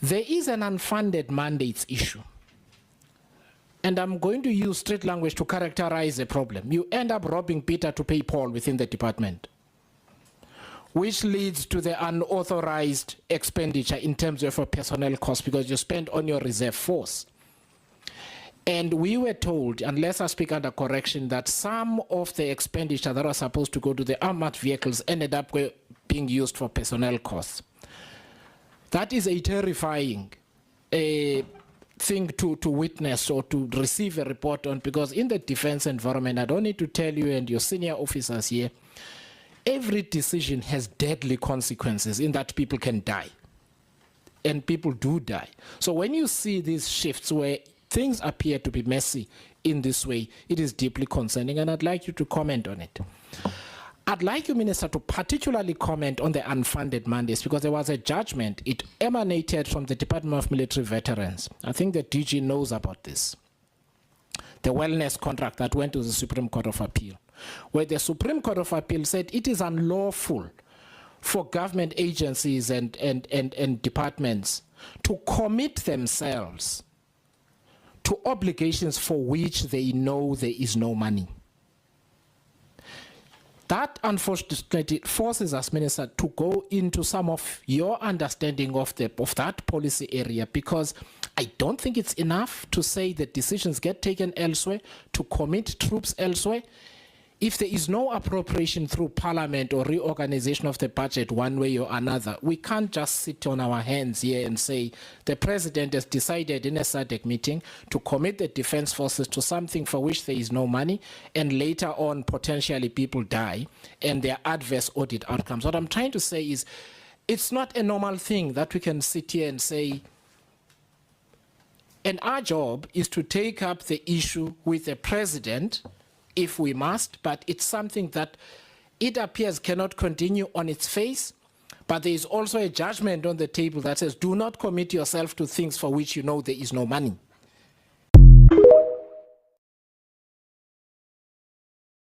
There is an unfunded mandates issue. And I'm going to use street language to characterize the problem. You end up robbing Peter to pay Paul within the department, which leads to the unauthorized expenditure in terms of a personnel cost because you spend on your reserve force. And we were told, unless I speak under correction, that some of the expenditure that was supposed to go to the armored vehicles ended up being used for personnel costs. That is a terrifying thing to witness or to receive a report on, because in the defense environment, I don't need to tell you and your senior officers here, every decision has deadly consequences in that people can die. And people do die. So when you see these shifts where things appear to be messy in this way, it is deeply concerning, and I'd like you to comment on it. I'd like you, Minister, to particularly comment on the unfunded mandates, because there was a judgment. It emanated from the Department of Military Veterans. I think the DG knows about this. The wellness contract that went to the Supreme Court of Appeal, where the Supreme Court of Appeal said it is unlawful for government agencies and departments to commit themselves to obligations for which they know there is no money. That, unfortunately, forces us, Minister, to go into some of your understanding of that policy area, because I don't think it's enough to say that decisions get taken elsewhere, to commit troops elsewhere. If there is no appropriation through Parliament or reorganization of the budget one way or another, we can't just sit on our hands here and say the President has decided in a SADC meeting to commit the defense forces to something for which there is no money, and later on potentially people die and there are adverse audit outcomes. What I'm trying to say is it's not a normal thing that we can sit here and say, and our job is to take up the issue with the President if we must, but it's something that it appears cannot continue on its face. But there is also a judgment on the table that says, do not commit yourself to things for which you know there is no money.